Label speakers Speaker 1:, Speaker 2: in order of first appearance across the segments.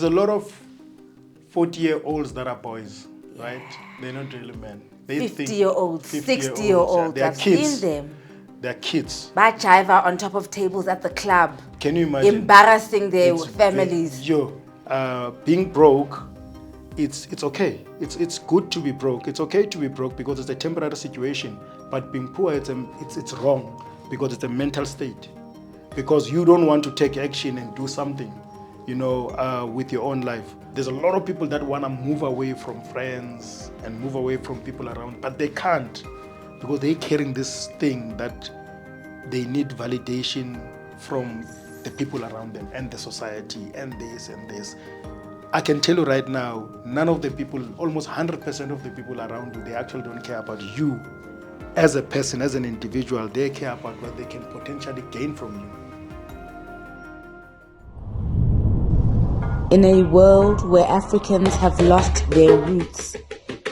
Speaker 1: There's a lot of 40-year-olds that are boys, right? They're not really men. They
Speaker 2: 50-year-olds,
Speaker 1: 50-year-olds,
Speaker 2: 60-year-olds.
Speaker 1: they're
Speaker 2: I've
Speaker 1: kids.
Speaker 2: seen them.
Speaker 1: They're kids.
Speaker 2: Bajiva on top of tables at the club.
Speaker 1: Can you imagine?
Speaker 2: Embarrassing their families.
Speaker 1: Being broke, it's okay. It's good to be broke. It's okay to be broke because it's a temporary situation. But being poor, it's wrong because it's a mental state. Because you don't want to take action and do something, with your own life. There's a lot of people that want to move away from friends and move away from people around, but they can't because they're carrying this thing that they need validation from the people around them and the society and this and this. I can tell you right now, none of the people, almost 100% of the people around you, they actually don't care about you as a person, as an individual. They care about what they can potentially gain from you.
Speaker 2: In a world where Africans have lost their roots,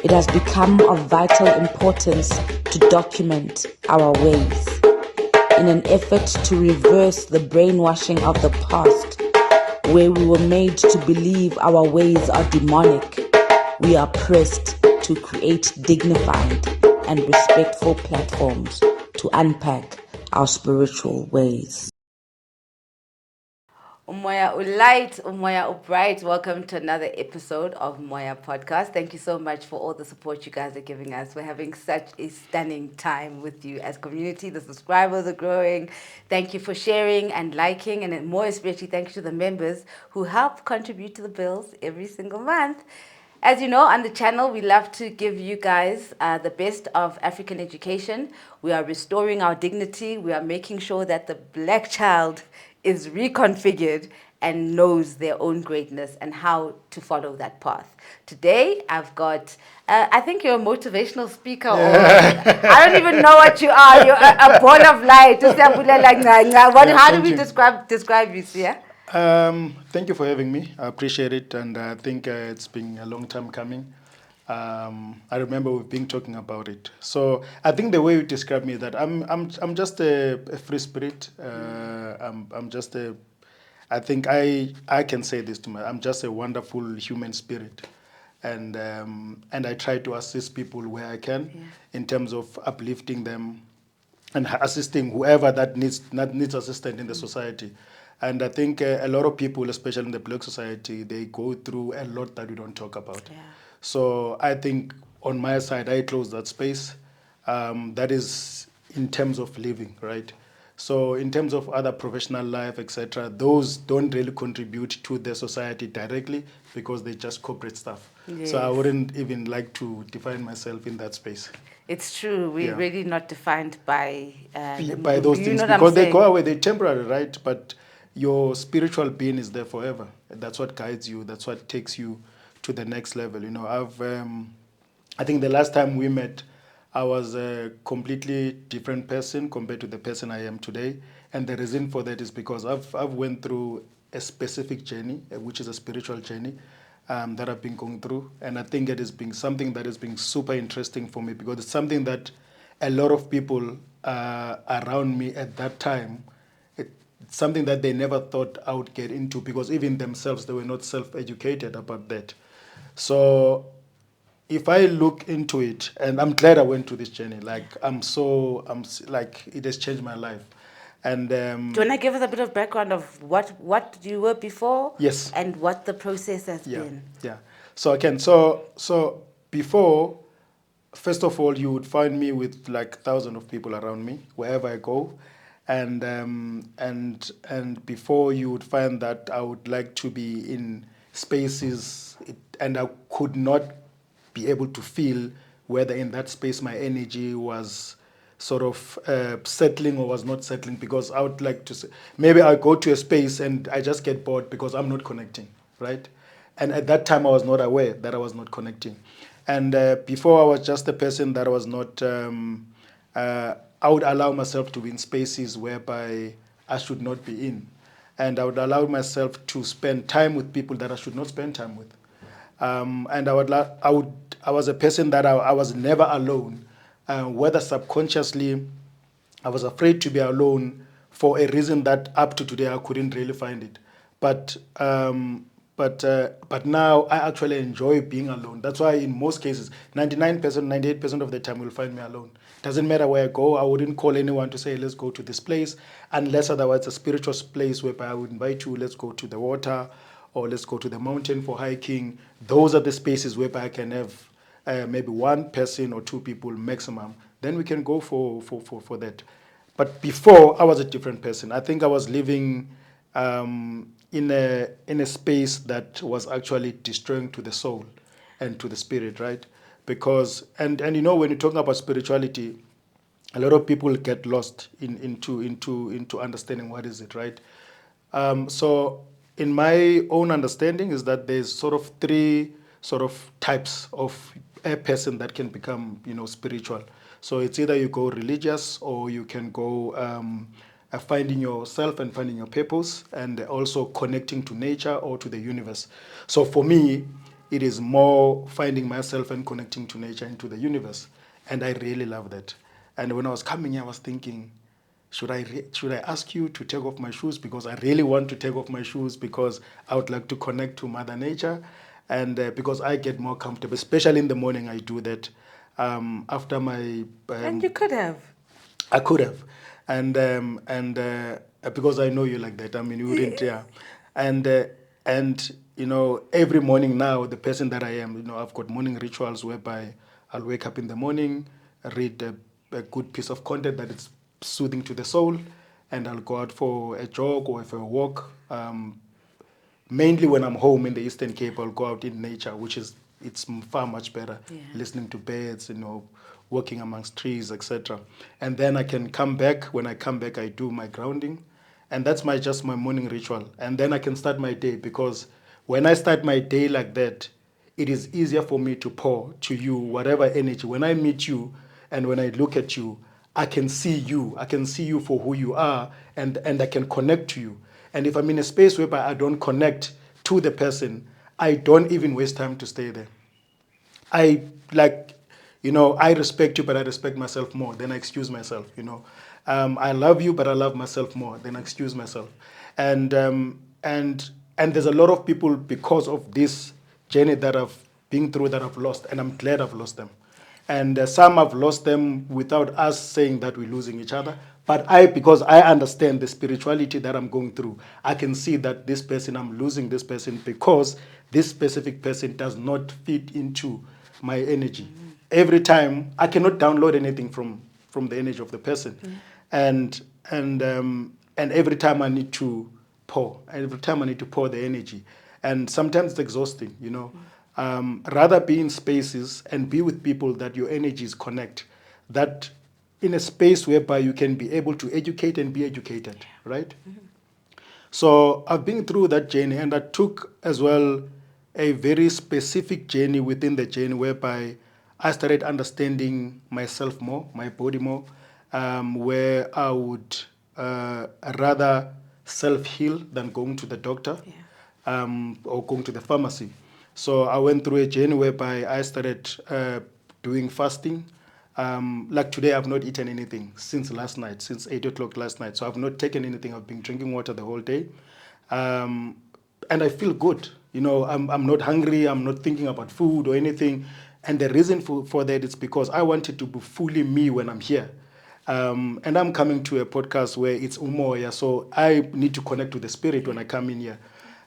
Speaker 2: it has become of vital importance to document our ways. In an effort to reverse the brainwashing of the past, where we were made to believe our ways are demonic, we are pressed to create dignified and respectful platforms to unpack our spiritual ways. Moya Ulight, Moya Upright, welcome to another episode of Moya Podcast. Thank you so much for all the support you guys are giving us. We're having such a stunning time with you as community. The subscribers are growing. Thank you for sharing and liking, and more especially thank you to the members who help contribute to the bills every single month. As you know, on the channel, we love to give you guys the best of African education. We are restoring our dignity. We are making sure that the black child is reconfigured and knows their own greatness and how to follow that path. Today, I've got, I think you're a motivational speaker, or I don't even know what you are. You're a ball of light. Siyabulela Ngcangca. How do we describe you, Sia?
Speaker 1: Thank you for having me. I appreciate it, and I think it's been a long time coming. I remember we've been talking about it. So I think the way you describe me is that I'm just a free spirit. I'm just a. I think I can say this to I'm just a wonderful human spirit, and I try to assist people where I can in terms of uplifting them and assisting whoever that needs assistance in the society. And I think a lot of people, especially in the black society, they go through a lot that we don't talk about.
Speaker 2: Yeah.
Speaker 1: So I think on my side, I close that space. That is in terms of living, right? So in terms of other professional life, etc., those don't really contribute to the society directly because they're just corporate stuff.
Speaker 2: Yes.
Speaker 1: So I wouldn't even like to define myself in that space.
Speaker 2: It's true. We're really not defined by
Speaker 1: by those things because they go away. They're temporary, right? But your spiritual being is there forever. That's what guides you. That's what takes you to the next level. I think the last time we met, I was a completely different person compared to the person I am today. And the reason for that is because I've went through a specific journey, which is a spiritual journey that I've been going through. And I think it has been something that has been super interesting for me because it's something that a lot of people around me at that time, it's something that they never thought I would get into because even themselves, they were not self-educated about that. So if I look into it, and I'm glad I went to this journey, it has changed my life. And
Speaker 2: do you want to give us a bit of background of what you were before?
Speaker 1: Yes.
Speaker 2: And what the process has been?
Speaker 1: Yeah. So again, so before, first of all, you would find me with like thousands of people around me wherever I go, and before you would find that I would like to be in spaces, and I could not be able to feel whether in that space my energy was sort of settling or was not settling, because I would like to say, maybe I go to a space and I just get bored because I'm not connecting, right? And at that time I was not aware that I was not connecting. And before I was just a person that was not, I would allow myself to be in spaces whereby I should not be in. And I would allow myself to spend time with people that I should not spend time with. And I was a person that I was never alone, whether subconsciously, I was afraid to be alone for a reason that up to today I couldn't really find it. But but now I actually enjoy being alone. That's why in most cases, 99%, 98% of the time you'll find me alone. Doesn't matter where I go. I wouldn't call anyone to say, let's go to this place, unless otherwise a spiritual place whereby I would invite you, let's go to the water, or let's go to the mountain for hiking. Those are the spaces whereby I can have maybe one person or two people maximum. Then we can go for that. But before, I was a different person. I think I was living in a space that was actually destroying to the soul and to the spirit, right? Because and you know, when you're talking about spirituality, a lot of people get lost into understanding what is it, right? So in my own understanding is that there's sort of three sort of types of a person that can become, spiritual. So it's either you go religious or you can go finding yourself and finding your purpose and also connecting to nature or to the universe. So for me, it is more finding myself and connecting to nature and to the universe. And I really love that. And when I was coming here, I was thinking, should I ask you to take off my shoes, because I really want to take off my shoes because I would like to connect to Mother Nature, and because I get more comfortable, especially in the morning. I do that after my.
Speaker 2: And you could have.
Speaker 1: I could have, and because I know you like that. I mean, you wouldn't, yeah, and every morning now, the person that I am, I've got morning rituals whereby I'll wake up in the morning, read a good piece of content that is soothing to the soul, and I'll go out for a jog or for a walk. Mainly when I'm home in the Eastern Cape, I'll go out in nature, which is it's far much better.
Speaker 2: Yeah.
Speaker 1: Listening to birds, walking amongst trees, etc. And then I can come back. When I come back, I do my grounding, and that's just my morning ritual. And then I can start my day, because when I start my day like that, it is easier for me to pour to you whatever energy. When I meet you and when I look at you, I can see you. I can see you for who you are, and I can connect to you. And if I'm in a space whereby I don't connect to the person, I don't even waste time to stay there. I like, I respect you, but I respect myself more. Then I excuse myself. I love you, but I love myself more. Then I excuse myself. And there's a lot of people, because of this journey that I've been through, that I've lost, and I'm glad I've lost them. And some have lost them without us saying that we're losing each other. But because I understand the spirituality that I'm going through, I can see that this person, I'm losing this person because this specific person does not fit into my energy. Every time, I cannot download anything from the energy of the person. And and every time I need to pour. Every time I need to pour the energy. And sometimes it's exhausting. Rather be in spaces and be with people that your energies connect. That in a space whereby you can be able to educate and be educated, right? So I've been through that journey, and I took as well a very specific journey within the journey whereby I started understanding myself more, my body more, where I would rather self-heal than going to the doctor, or going to the pharmacy. So I went through a journey whereby I started doing fasting. Like today, I've not eaten anything since last night, since 8 o'clock last night. So I've not taken anything. I've been drinking water the whole day. And I feel good. I'm not hungry. I'm not thinking about food or anything. And the reason for that is because I wanted to be fully me when I'm here. And I'm coming to a podcast where it's Moya, so I need to connect to the spirit when I come in here.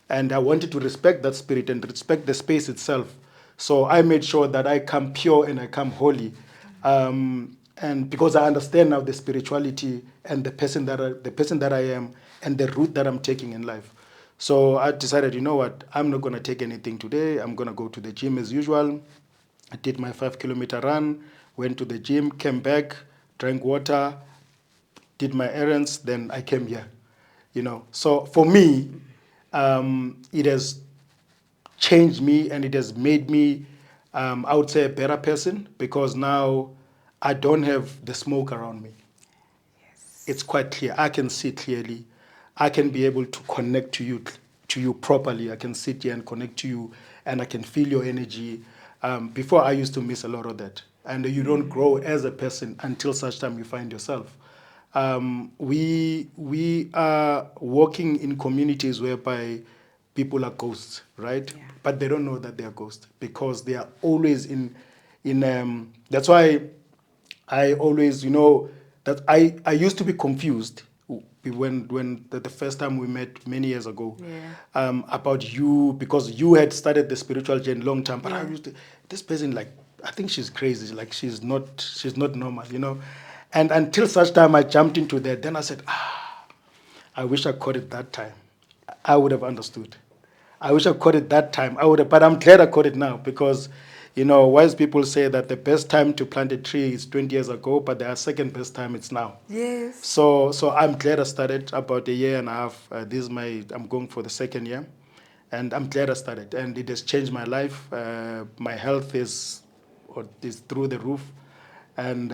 Speaker 1: And I wanted to respect that spirit and respect the space itself. So I made sure that I come pure and I come holy. And because I understand now the spirituality and the person that I am and the route that I'm taking in life. So I decided, you know what, I'm not going to take anything today. I'm going to go to the gym as usual. I did my 5 kilometer run, went to the gym, came back, drank water, did my errands, then I came here. So for me, it has changed me, and it has made me, I would say, a better person, because now I don't have the smoke around me. It's quite clear. I can see clearly. I can be able to connect to you properly. I can sit here and connect to you, and I can feel your energy. Before, I used to miss a lot of that. And you don't grow as a person until such time you find yourself. We are working in communities whereby people are ghosts, right?
Speaker 2: Yeah.
Speaker 1: But they don't know that they are ghosts because they are always that's why I always, that I used to be confused when the first time we met many years ago,
Speaker 2: Yeah.
Speaker 1: about you, because you had started the spiritual journey long time. But I
Speaker 2: Yeah.
Speaker 1: used to, this person, like, I think she's crazy, like she's not normal, And until such time I jumped into that, then I said, I wish I caught it that time. I would have understood. I wish I caught it that time. I would have, but I'm glad I caught it now because, wise people say that the best time to plant a tree is 20 years ago, but the second best time it's now.
Speaker 2: Yes.
Speaker 1: So I'm glad I started about a year and a half. I'm going for the second year, and I'm glad I started, and it has changed my life. My health is through the roof, and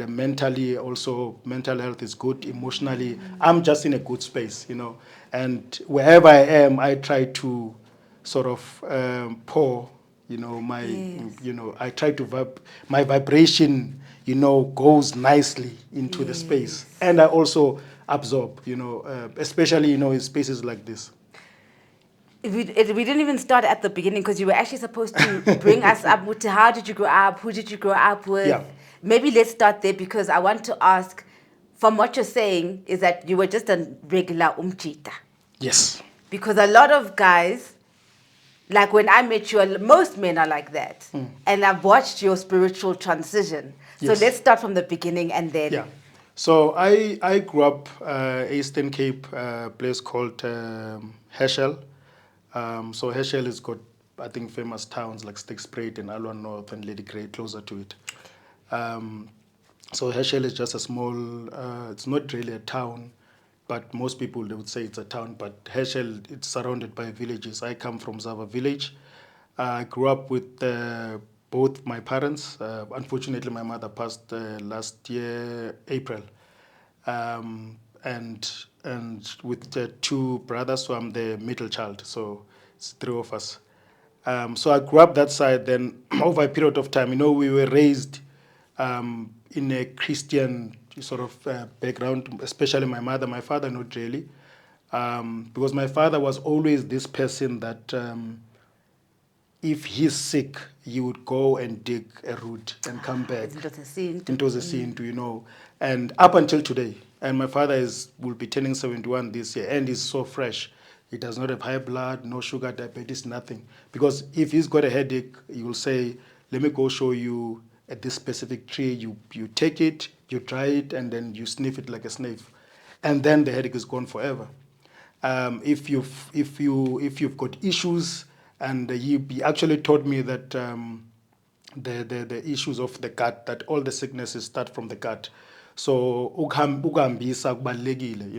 Speaker 1: mentally also, mental health is good. Emotionally, I'm just in a good space. And wherever I am, I try to sort of pour, my,
Speaker 2: Yes.
Speaker 1: I try to my vibration, goes nicely into the space,
Speaker 2: Yes.
Speaker 1: and I also absorb, especially, in spaces like this.
Speaker 2: We didn't even start at the beginning because you were actually supposed to bring us up with how did you grow up, who did you grow up with.
Speaker 1: Yeah.
Speaker 2: Maybe let's start there because I want to ask, from what you're saying, is that you were just a regular Mjita.
Speaker 1: Yes.
Speaker 2: Because a lot of guys, like when I met you, most men are like that. And I've watched your spiritual transition. So
Speaker 1: Yes.
Speaker 2: let's start from the beginning and then.
Speaker 1: Yeah. So I grew up Eastern Cape, place called Herschel. So Herschel has got, I think, famous towns like Styxspruit and Alwan North and Lady Grey closer to it. Um, so Herschel is just a small, it's not really a town, but most people, they would say it's a town. But Herschel, it's surrounded by villages. I come from Zava village. I grew up with both my parents. Unfortunately, my mother passed last year, April. And with the two brothers, so I'm the middle child. So it's three of us. So I grew up that side. Then over a period of time, we were raised in a Christian sort of background, especially my mother. My father, not really, because my father was always this person that if he's sick, he would go and dig a root and come back
Speaker 2: Into the scene.
Speaker 1: into the scene, and up until today. And my father will be turning 71 this year, and he's so fresh. He does not have high blood, no sugar, diabetes, nothing. Because if he's got a headache, he will say, "Let me go show you at this specific tree. You take it, you dry it, and then you sniff it like a sniff, and then the headache is gone forever." If you've got issues, and he actually told me that the issues of the gut, that all the sicknesses start from the gut. So ukuhambisa kubalulekile,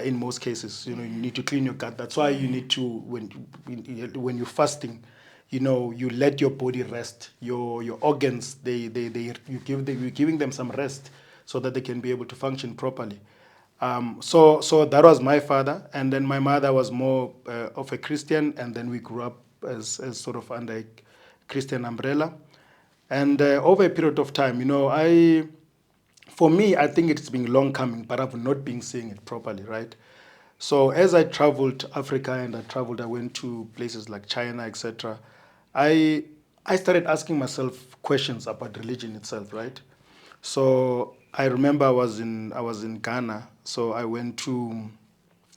Speaker 1: in most cases, you need to clean your gut. That's why you need to, when you're fasting, you let your body rest. Your organs, you're giving them some rest so that they can be able to function properly. So that was my father, and then my mother was more of a Christian, and then we grew up as sort of under a Christian umbrella. And over a period of time, for me, I think it's been long coming, but I've not been seeing it properly, right? So as I traveled Africa and I went to places like China, etc. I I started asking myself questions about religion itself, right? So I remember I was in Ghana, so I went to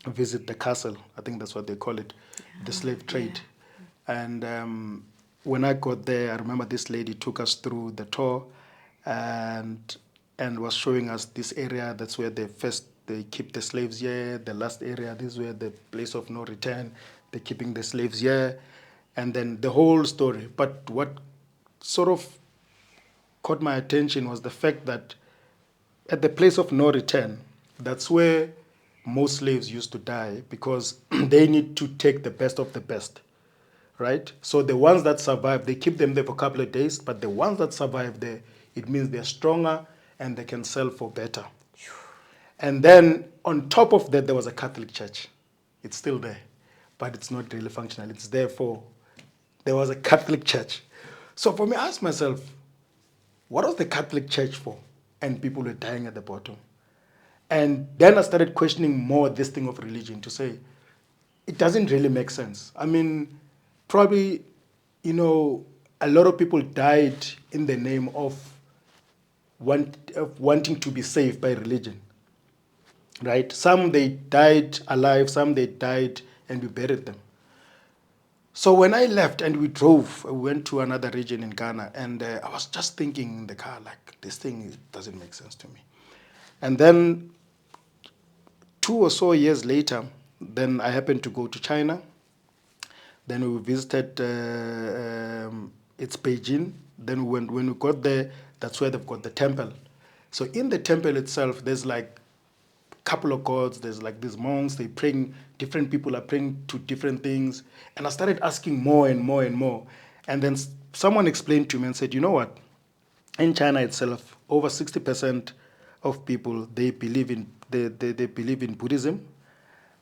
Speaker 1: visit the castle. I think that's what they call it, the slave trade. And when I got there, I remember this lady took us through the tour, and was showing us this area. That's where they keep the slaves here. The last area, this is where the place of no return. They're keeping the slaves here, and then the whole story. But what sort of caught my attention was the fact that at the place of no return, that's where most slaves used to die because they need to take the best of the best, right? So the ones that survive, they keep them there for a couple of days, but the ones that survive there, it means they're stronger and they can sell for better. And then on top of that, there was a Catholic church. It's still there, but it's not really functional. It's there for, there was a Catholic church. So for me, I asked myself, what was the Catholic Church for? And people were dying at the bottom. And then I started questioning more this thing of religion to say, it doesn't really make sense. I mean, probably, a lot of people died in the name of wanting to be saved by religion, right? Some they died alive, some they died and we buried them. So when I left and we went to another region in Ghana, and I was just thinking in the car, like, this thing doesn't make sense to me. And then 2 or so years later, then I happened to go to China. Then we visited it's Beijing. Then when we got there, that's where they've got the temple. So in the temple itself, there's like a couple of gods. There's like these monks. They praying. Different people are praying to different things. And I started asking more and more and more. And then someone explained to me and said, you know what? In China itself, over 60% of people they believe in Buddhism,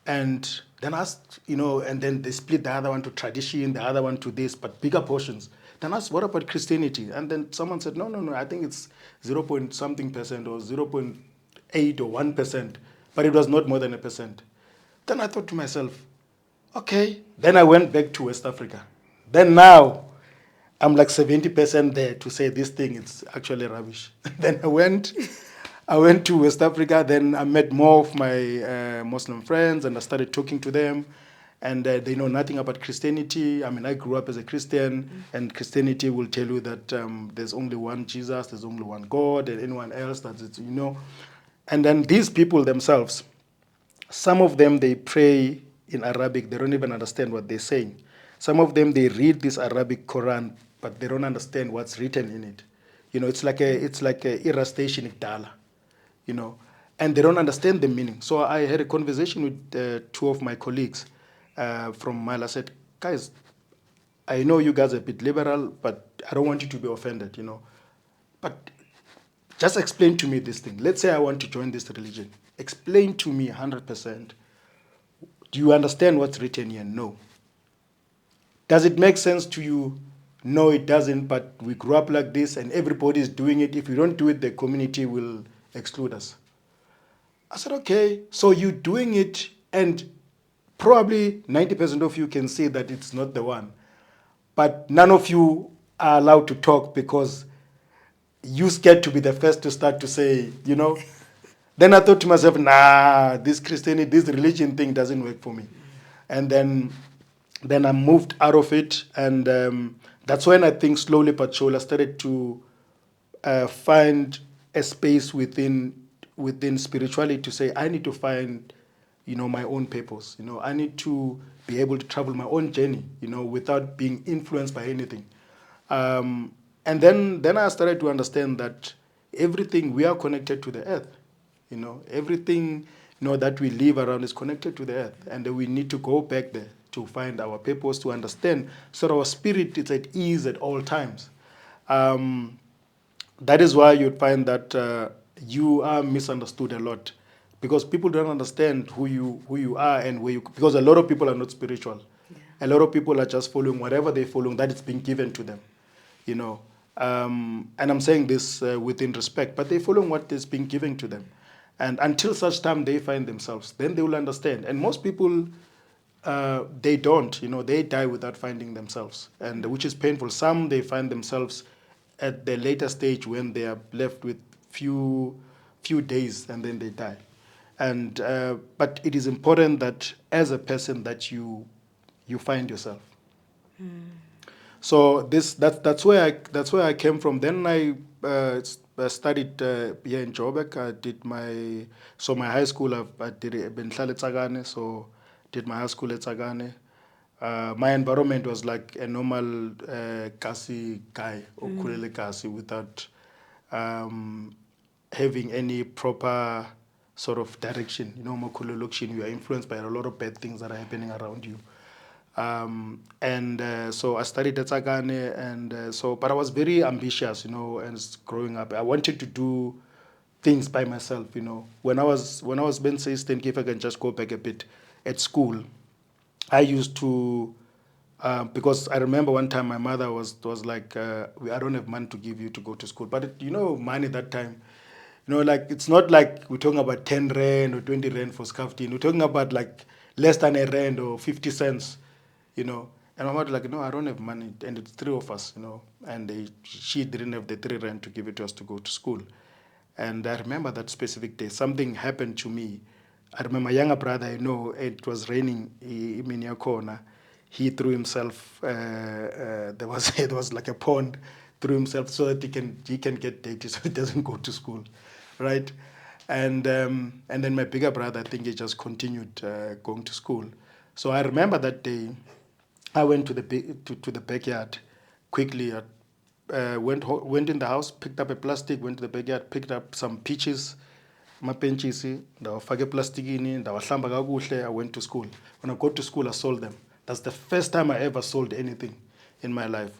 Speaker 1: and then asked, and then they split the other one to tradition, the other one to this, but bigger portions. Then asked, what about Christianity? And then someone said, no, no, no, I think it's 0 point something percent or 0.8 or 1%, but it was not more than a percent. Then I thought to myself, okay. Then I went back to West Africa. Then now I'm like 70% there to say this thing is actually rubbish. Then I went to West Africa. Then I met more of my Muslim friends, and I started talking to them. And they know nothing about Christianity. I mean, I grew up as a Christian, and Christianity will tell you that there's only one Jesus, there's only one God, and anyone else that's it. And then these people themselves, some of them they pray in Arabic. They don't even understand what they're saying. Some of them they read this Arabic Quran, but they don't understand what's written in it. It's like a irrastation dala, you know, and they don't understand the meaning. So I had a conversation with two of my colleagues from Mali. I said, guys, I know you guys are a bit liberal, but I don't want you to be offended. But just explain to me this thing. Let's say I want to join this religion. Explain to me 100%. Do you understand what's written here? No. Does it make sense to you? No, it doesn't, but we grew up like this and everybody is doing it. If we don't do it, the community will exclude us. I said, okay, so you're doing it and probably 90% of you can say that it's not the one. But none of you are allowed to talk because you scared to be the first to start to say. Then I thought to myself, nah, this Christianity, this religion thing doesn't work for me. And then I moved out of it, and that's when I think slowly but surely I started to find a space within spirituality to say I need to find my own purpose. I need to be able to travel my own journey, without being influenced by anything. And then I started to understand that everything we are connected to the earth. Everything that we live around is connected to the earth, and we need to go back there to find our purpose, to understand, so our spirit is at ease at all times. That is why you'd find that you are misunderstood a lot, because people don't understand who you are and where you. Because a lot of people are not spiritual. Yeah. A lot of people are just following whatever they're following that is being given to them. And I'm saying this within respect, but they're following what is being given to them. And until such time they find themselves, then they will understand. And most people, they don't, they die without finding themselves, and which is painful. Some, they find themselves at the later stage when they are left with few days, and then they die. And but it is important that as a person that you find yourself. So that's where I came from. Then I studied here in Joburg. I did my high school. I did Benhlale Tsagane, so did my high school at Tsagane. My environment was like a normal Kasi guy, or Kulele Kasi, without having any proper sort of direction. Makhulu Lokshin, you are influenced by a lot of bad things that are happening around you. And so I studied at Tsagane, and but I was very ambitious, as growing up. I wanted to do things by myself, When I was being assistant, if I can just go back a bit, at school, I used to, because I remember one time my mother was like, I don't have money to give you to go to school. But money that time, like, it's not like we're talking about 10 rand or 20 rand for scarf tin. We're talking about like less than a rand or 50 cents, you know. And my mother like, no, I don't have money, and it's three of us, you know, and she didn't have the 3 rand to give it to us to go to school. And I remember that specific day, something happened to me. I remember my younger brother, I know it was raining in your corner. He threw himself, there was it was like a pond, threw himself so that he can get dirty so he doesn't go to school, right? And then my bigger brother, I think he just continued going to school. So I remember that day, I went to the backyard quickly. Went in the house, picked up a plastic, went to the backyard, picked up some peaches, amapentshisi, ndawafaka eplastikini, ndawahlamba kakuhle. I went to school. When I got to school, I sold them. That's the first time I ever sold anything in my life.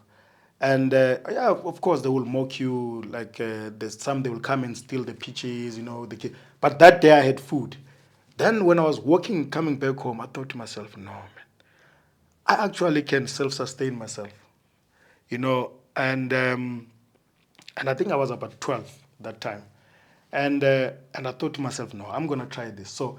Speaker 1: And yeah, of course, they will mock you. Like there's some, they will come and steal the peaches, you know. But that day I had food. Then when I was walking, coming back home, I thought to myself, no, man, I actually can self-sustain myself, you know. And I think I was about 12 that time, and I thought to myself, no, I'm gonna try this. So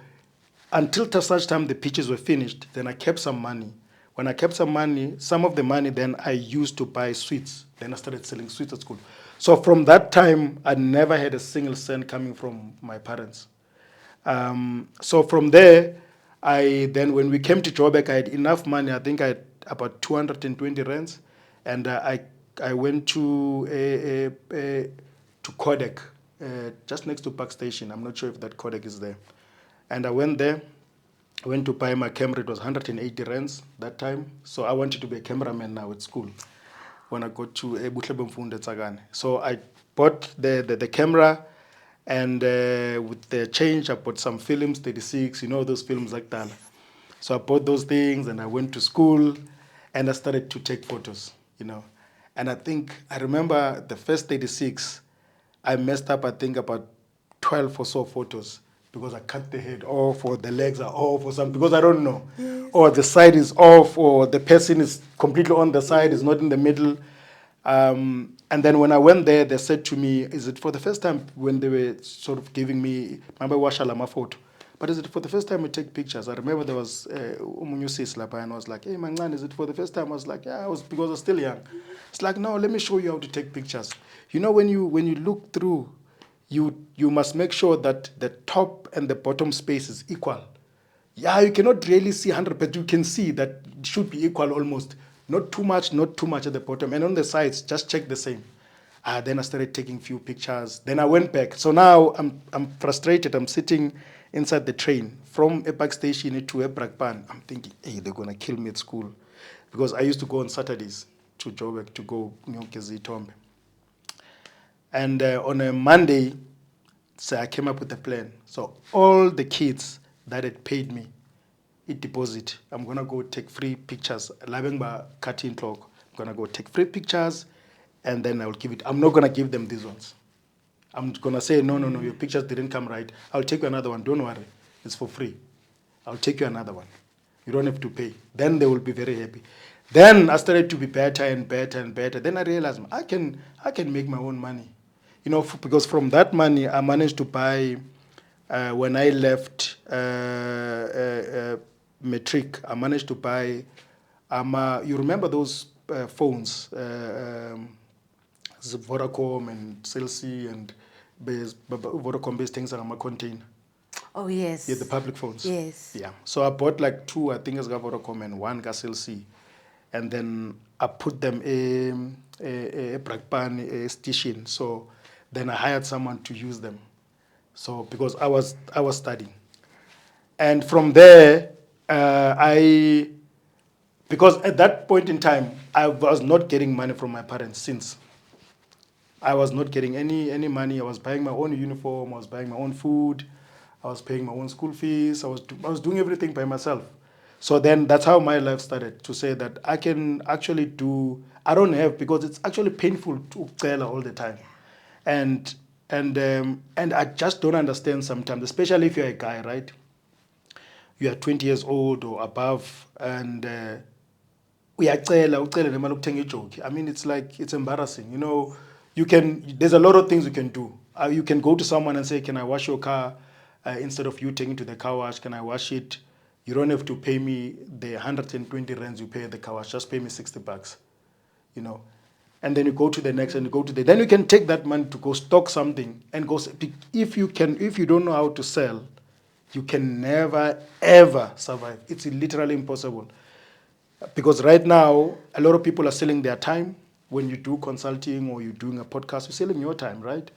Speaker 1: until to such time the peaches were finished, then I kept some money. When I kept some money, some of the money then I used to buy sweets. Then I started selling sweets at school. So from that time, I never had a single cent coming from my parents. So from there, when we came to Joburg, I had enough money. I think I had about 220 rands, and I went to Kodak, just next to Park Station. I'm not sure if that Kodak is there. And I went there. I went to buy my camera. It was 180 rands that time. So I wanted to be a cameraman now at school when I got to Butlebe Mfunde Tsagane. So I bought the camera, and with the change, I bought some films, 36, you know, those films like that. So I bought those things, and I went to school, and I started to take photos, you know. And I remember the first 36, I messed up, I think, about 12 or so photos because I cut the head off, or the legs are off, or something, because I don't know. Yes. Or the side is off, or the person is completely on the side, is not in the middle. And then when I went there, they said to me, is it for the first time, when they were sort of giving me, remember Washalama photo, but is it for the first time we take pictures? I remember there was Umunyusis Lapa, and I was like, hey, man, is it for the first time? I was like, yeah, because I was still young. It's like, no, let me show you how to take pictures. You know, when you look through, you must make sure that the top and the bottom space is equal. Yeah, you cannot really see 100%, but you can see that it should be equal almost. Not too much at the bottom. And on the sides, just check the same. Then I started taking few pictures. Then I went back. So now I'm frustrated. I'm sitting inside the train from Epak Station to Ebrakpan. I'm thinking, hey, they're going to kill me at school. Because I used to go on Saturdays to Joburg to go Nyokezi Tombe. And on a Monday, so I came up with a plan. So all the kids that had paid me a deposit, I'm going to go take free pictures. Labengba cutting clock. I'm going to go take free pictures, and then I will give it. I'm not going to give them these ones. I'm going to say, no, your pictures didn't come right. I'll take you another one. Don't worry. It's for free. I'll take you another one. You don't have to pay. Then they will be very happy. Then I started to be better and better and better. Then I realized I can make my own money. You know, because from that money, I managed to buy, when I left Matric, I managed to buy, you remember those phones, Vodacom and Celsi and Vodacom-based things are on my container.
Speaker 2: Oh, yes.
Speaker 1: Yeah, the public phones.
Speaker 2: Yes.
Speaker 1: Yeah. So I bought like two, I think it's got Vodacom, and one got Celsi. And then I put them in a Brakpan station. So then I hired someone to use them. So because I was studying. And from there, because at that point in time, I was not getting money from my parents since. I was not getting any money. I was buying my own uniform. I was buying my own food. I was paying my own school fees. I was doing everything by myself. So then that's how my life started, to say that I can actually do, I don't have, because it's actually painful to tell all the time. And I just don't understand sometimes, especially if you're a guy, right? You are 20 years old or above, and uyacela ucele nemali ukuthenga ijoki. I mean, it's like, it's embarrassing. You know, there's a lot of things you can do. You can go to someone and say, can I wash your car? Instead of you taking to the car wash, can I wash it? You don't have to pay me the 120 rands you pay at the car wash. Just pay me 60 bucks, you know. And then you go to the next and you go to the, then you can take that money to go stock something and go, if you don't know how to sell, you can never ever survive. It's literally impossible. Because right now, a lot of people are selling their time. When you do consulting or you're doing a podcast, you're selling your time, right?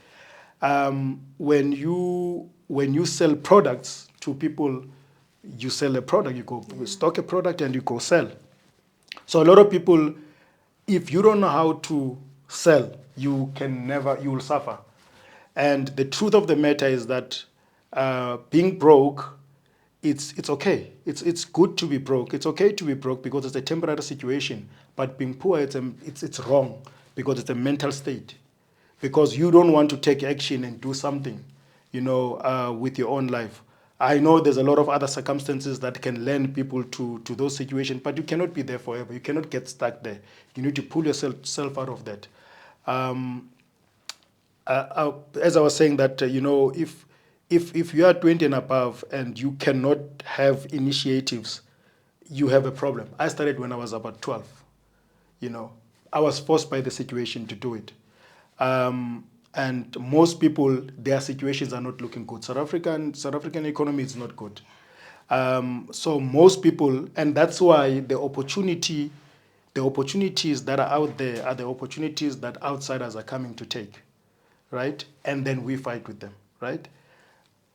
Speaker 1: When you sell products to people, you sell a product, you go stock a product and you go sell. So a lot of people, if you don't know how to sell, you will suffer. And the truth of the matter is that being broke, it's okay. It's good to be broke. It's okay to be broke because it's a temporary situation. But being poor, it's wrong because it's a mental state. Because you don't want to take action and do something, with your own life. I know there's a lot of other circumstances that can land people to those situations, but you cannot be there forever. You cannot get stuck there. You need to pull yourself out of that. Um, as I was saying that, if you are 20 and above and you cannot have initiatives, you have a problem. I started when I was about 12. I was forced by the situation to do it. And most people, their situations are not looking good. South African economy is not good. So most people, and that's why the opportunities that are out there are the opportunities that outsiders are coming to take, right? And then we fight with them, right?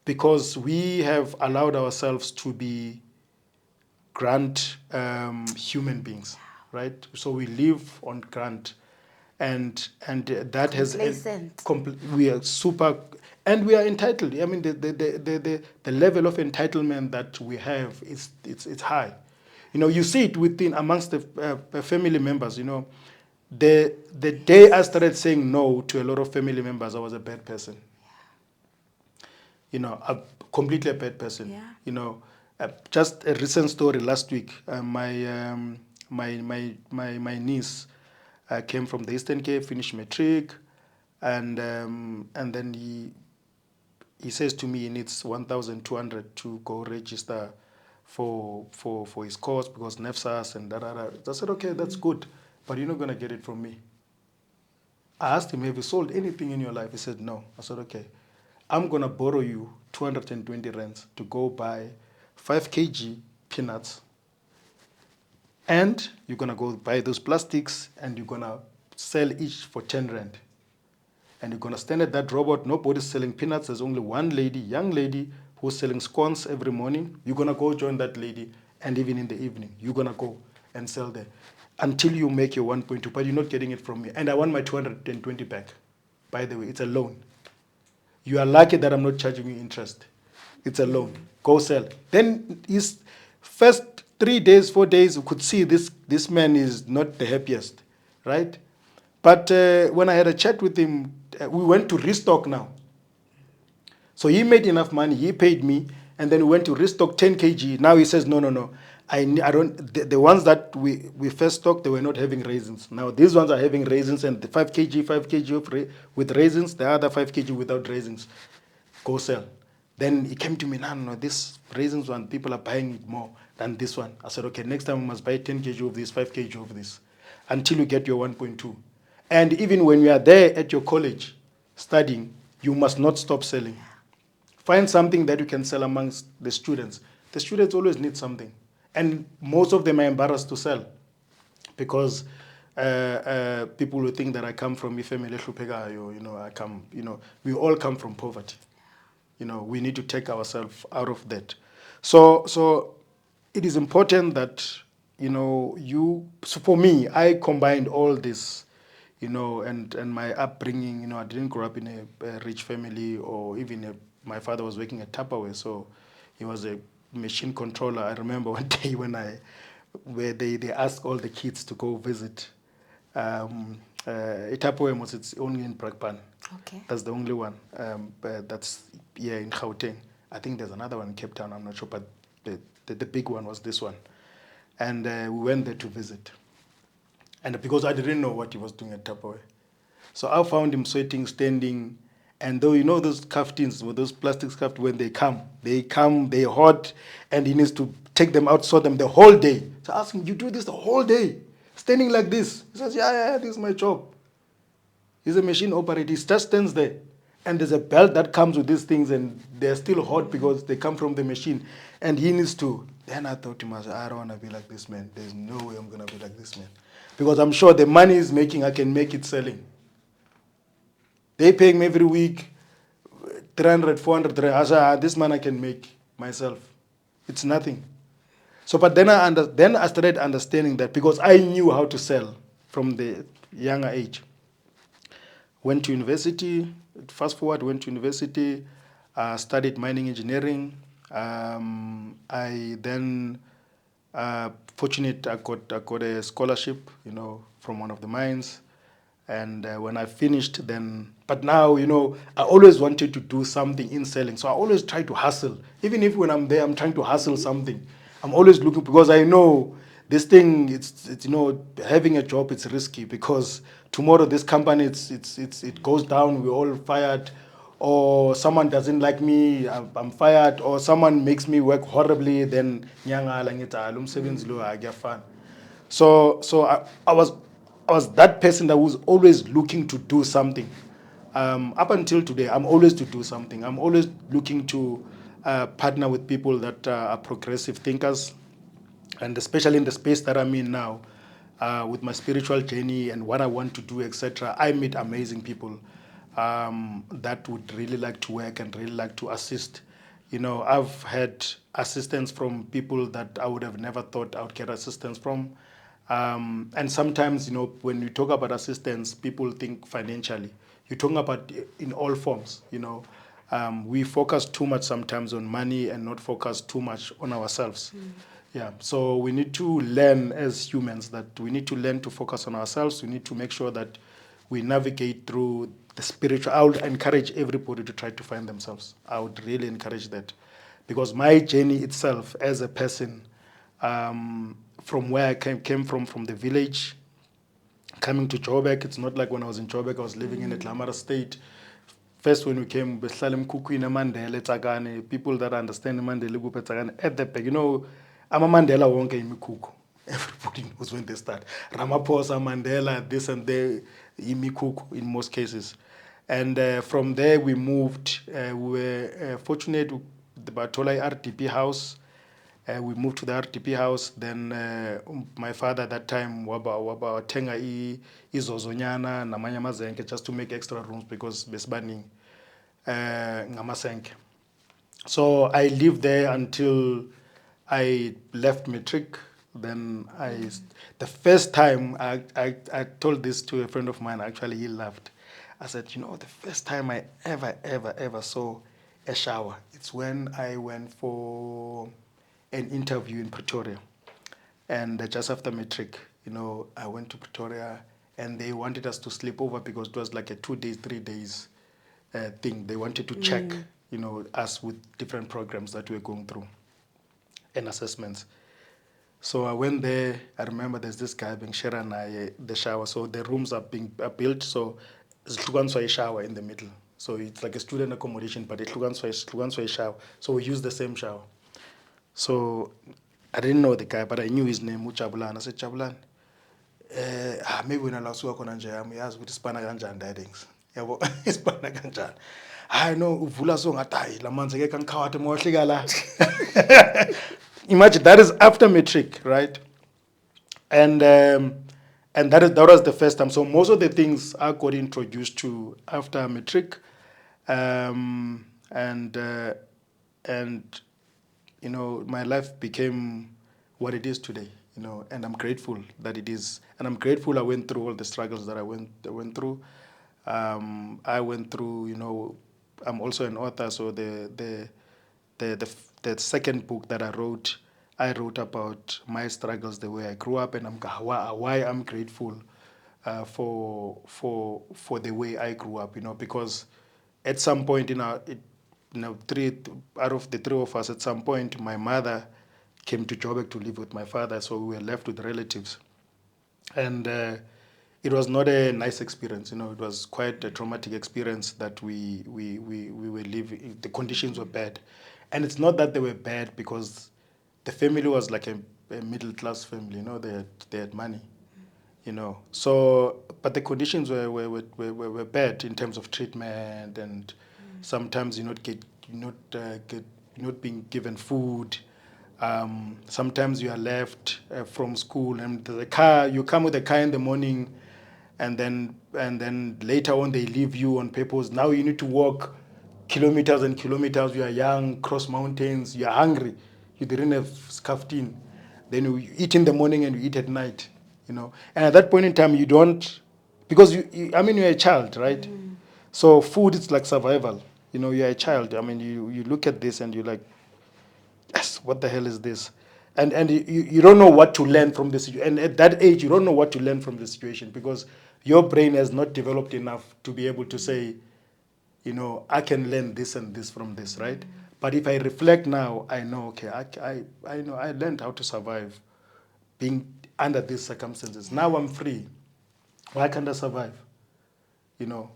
Speaker 1: Because we have allowed ourselves to be human beings, right? So we live on grant, and that has
Speaker 2: Complacent.
Speaker 1: we are super, and we are entitled. I mean, the level of entitlement that we have is it's high. You see it within amongst the family members. The day I started saying no to a lot of family members, I was a bad person. A completely a bad person.
Speaker 2: Yeah.
Speaker 1: Just a recent story last week. My niece came from the Eastern Cape, finished matric, and then he says to me he needs 1,200 to go register for his course because NEFSAS and da da da. I said, okay, that's good, but you're not gonna get it from me. I asked him, have you sold anything in your life? He said, no. I said, okay, I'm going to borrow you 220 rands to go buy 5 kg peanuts. And you're going to go buy those plastics and you're going to sell each for 10 rand. And you're going to stand at that robot. Nobody's selling peanuts. There's only one lady, young lady, who's selling scones every morning. You're going to go join that lady. And even in the evening, you're going to go and sell there until you make your 1.2. But you're not getting it from me. And I want my 220 back. By the way, it's a loan. You are lucky that I'm not charging you interest. It's a loan. Go sell. Then his first 3 days, 4 days, you could see this man is not the happiest, right? But when I had a chat with him, we went to restock now. So he made enough money. He paid me, and then we went to restock 10 kg. Now he says, no. I don't. The ones that we first stocked, they were not having raisins. Now these ones are having raisins, and the 5 kg with raisins, the other 5 kg without raisins. Go sell. Then he came to me, no, this raisins one, people are buying it more than this one. I said, okay, next time we must buy 10 kg of this, 5 kg of this, until you get your 1.2. And even when you are there at your college studying, you must not stop selling. Find something that you can sell amongst the students. The students always need something. And most of them are embarrassed to sell because people will think that I come from family we all come from poverty. We need to take ourselves out of that. So it is important that, so for me, I combined all this, and my upbringing. I didn't grow up in a rich family, or even my father was working at Tupperware, so he was a machine controller. I remember one day where they asked all the kids to go visit Tupperware. It's only in Brakpan.
Speaker 2: Okay.
Speaker 1: That's the only one. But that's in Gauteng. I think there's another one in Cape Town. I'm not sure, but the big one was this one. And we went there to visit. And because I didn't know what he was doing at Tupperware. So I found him sweating, standing, and though those kaftins, with those plastic kaft, when they're hot, and he needs to take them out, saw them the whole day. So I asked him, you do this the whole day, standing like this? He says, yeah, this is my job. He's a machine operator. He just stands there. And there's a belt that comes with these things, and they're still hot because they come from the machine. And he needs to. Then I thought to myself, I don't want to be like this man. There's no way I'm going to be like this man. Because I'm sure the money he's making, I can make it selling. They paying me every week 300, 400. I said, this man I can make myself. It's nothing. So, but then I started understanding that because I knew how to sell from the younger age. Went to university, fast forward, went to university, studied mining engineering. I then, fortunate, I got a scholarship, from one of the mines. And when I finished, then, but now, I always wanted to do something in selling. So I always try to hustle. Even if when I'm there, I'm trying to hustle something. I'm always looking, because I know this thing, it's having a job, it's risky, because tomorrow this company, it goes down, we're all fired, or someone doesn't like me, I'm fired, or someone makes me work horribly, then nyangala ngithi hayi lo msebenzi lo akuyafana. So I was that person that was always looking to do something. Up until today, I'm always to do something. I'm always looking to partner with people that are progressive thinkers, and especially in the space that I'm in now, with my spiritual journey and what I want to do, etc. I meet amazing people that would really like to work and really like to assist. I've had assistance from people that I would have never thought I would get assistance from. And sometimes, when you talk about assistance, people think financially. You're talking about in all forms. We focus too much sometimes on money and not focus too much on ourselves. Yeah, so we need to learn as humans that we need to learn to focus on ourselves. We need to make sure that we navigate through the spiritual. I would encourage everybody to try to find themselves. I would really encourage that, because my journey itself as a person, from where I came from the village, coming to Joburg, it's not like when I was in Joburg, I was living in a glamorous state. First, when we came, behlala emkhukhwini eMandela eTsakane, people that understand Mandela kuphi eTsakane, at the back, ama-Mandela wonke imikhukhu. Everybody knows when they start. Ramaphosa, Mandela, this and the imikhukhu in most cases. And from there, we moved. We were fortunate, the Batola RDP house. We moved to the RDP house. Then my father at that time waba tenga izozonyana namanye amazenke just to make extra rooms because besibaningi ngamasenke. So I lived there until I left matric. Then the first time I told this to a friend of mine. Actually, he laughed. I said, the first time I ever saw a shower, it's when I went for an interview in Pretoria. And just after matric, I went to Pretoria, and they wanted us to sleep over because it was like a 2 days, 3 days thing. They wanted to check, us with different programs that we were going through and assessments. So I went there. I remember there's this guy being shared and the shower. So the rooms are built. So it's a shower in the middle. So it's like a student accommodation, but it's a shower. So we use the same shower. So I didn't know the guy, but I knew his name, Uchabulan. I said, Chabulan, maybe when I last work on Anja, I'm asked with Hispanic Anjan tidings. Yabo, Hispanic Anjan. I know Uvula song atai, la manzeke kan kawate mo hligala. Imagine that is after matric, right? And that was the first time. So most of the things I got introduced to after matric, and my life became what it is today. And I'm grateful that it is. And I'm grateful I went through all the struggles that I went through. I went through. I'm also an author, so the second book that I wrote about my struggles, the way I grew up, and why I'm grateful for the way I grew up. Because at some point three out of the three of us, at some point, my mother came to Joburg to live with my father, so we were left with relatives, and it was not a nice experience. It was quite a traumatic experience that we were living. The conditions were bad, and it's not that they were bad because the family was like a middle class family. They had money. So but the conditions were bad in terms of treatment, and sometimes you're not being given food. Sometimes you are left from school, and the car, you come with a car in the morning, and then later on they leave you on purpose. Now you need to walk kilometers and kilometers. You are young, cross mountains, you are hungry, you didn't have skaftin. Then you eat in the morning and you eat at night. And at that point in time you don't, because I mean, you're a child, right? So food is like survival. You're a child. I mean, you look at this and you're like, yes, what the hell is this? And you don't know what to learn from this. And at that age, you don't know what to learn from the situation, because your brain has not developed enough to be able to say, I can learn this and this from this, right? But if I reflect now, I know, okay, I know I learned how to survive being under these circumstances. Now I'm free. Why can't I survive?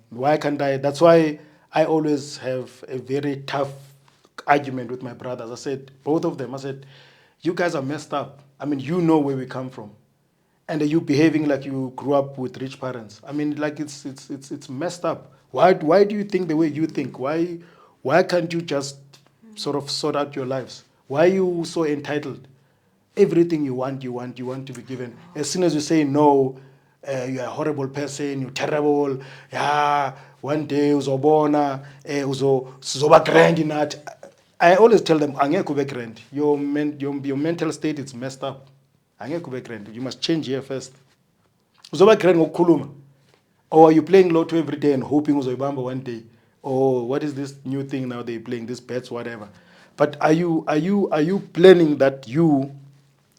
Speaker 1: Why can't I? That's why I always have a very tough argument with my brothers. I said, both of them, I said, you guys are messed up. I mean, you know where we come from. And are you behaving like you grew up with rich parents? I mean, like it's messed up. Why do you think the way you think? Why can't you just sort of sort out your lives? Why are you so entitled? Everything you want to be given. As soon as you say no, you're a horrible person, you're terrible. Yeah, one day uzobona, uzoba grand in that. I always tell them, angeke ube grand. Your mental state is messed up. Angeke ube grand. You must change here first. Uzoba grand ngokukhuluma. Or are you playing lotto every day and hoping uzoyibamba one day? Or what is this new thing now they're playing, this bets, whatever. But are you planning that you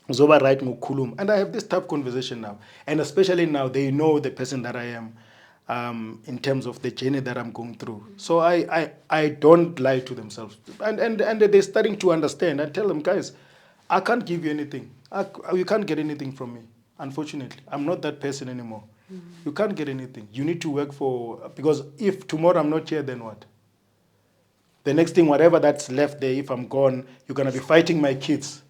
Speaker 1: uzoba right ngokukhuluma? And I have this tough conversation now. And especially now they know the person that I am, in terms of the journey that I'm going through. So I don't lie to themselves. And they're starting to understand. I tell them, guys, I can't give you anything. You can't get anything from me. Unfortunately, I'm not that person anymore. You can't get anything. You need to work for, because if tomorrow I'm not here, then what? The next thing, whatever that's left there, if I'm gone, you're going to be fighting my kids.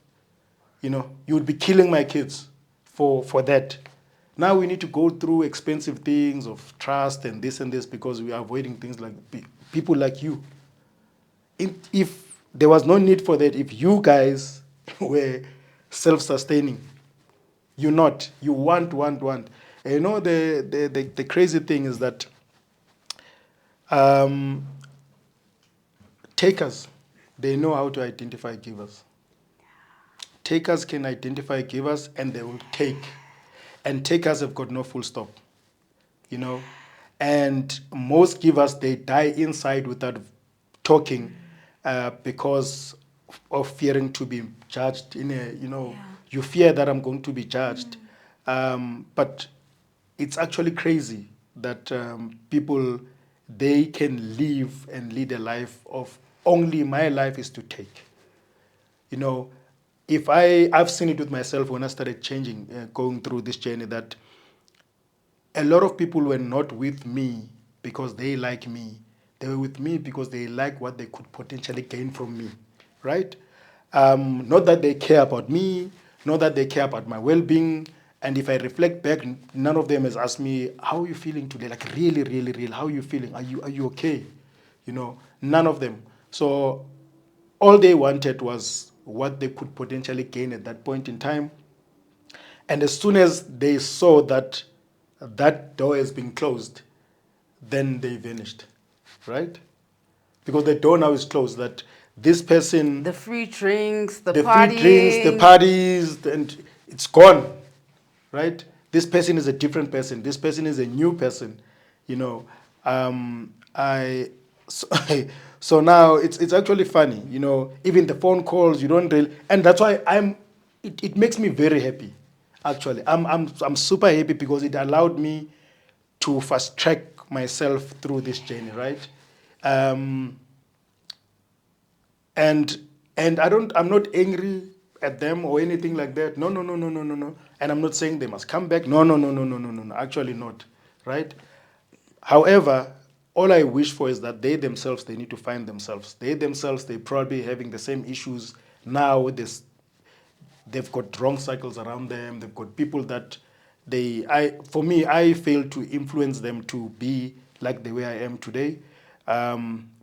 Speaker 1: You would be killing my kids for that. Now we need to go through expensive things of trust and this because we are avoiding things like people like you. If there was no need for that, if you guys were self-sustaining, you're not. You want. And the crazy thing is that takers, they know how to identify givers. Takers can identify givers and they will take. And takers have got no full stop. And most givers, they die inside without talking, because of fearing to be judged you fear that I'm going to be judged. But it's actually crazy that people, they can live and lead a life of only my life is to take. If I've seen it with myself when I started changing, going through this journey, that a lot of people were not with me because they like me. They were with me because they like what they could potentially gain from me, right? Not that they care about me, not that they care about my well-being. And if I reflect back, none of them has asked me, how are you feeling today? Like really, really, really, how are you feeling? Are you okay? None of them. So all they wanted was what they could potentially gain at that point in time. And as soon as they saw that that door has been closed, then they vanished, right? Because the door now is closed, that this person,
Speaker 2: The free drinks, the
Speaker 1: free drinks, the
Speaker 2: partying.
Speaker 1: parties, and it's gone, right? This person is a different person. This person is a new person, I so, so now it's actually funny, even the phone calls, you don't really, and that's why it makes me very happy. Actually, I'm super happy because it allowed me to fast track myself through this journey, right? Um, and I'm not angry at them or anything like that. No, no, no, no, no, no, no. And I'm not saying they must come back. No, no, no, no, no, no, no, no. Actually not, right? However, all I wish for is that they themselves, they need to find themselves. They themselves, they probably having the same issues now. they've got wrong cycles around them. They've got people that I failed to influence them to be like the way I am today,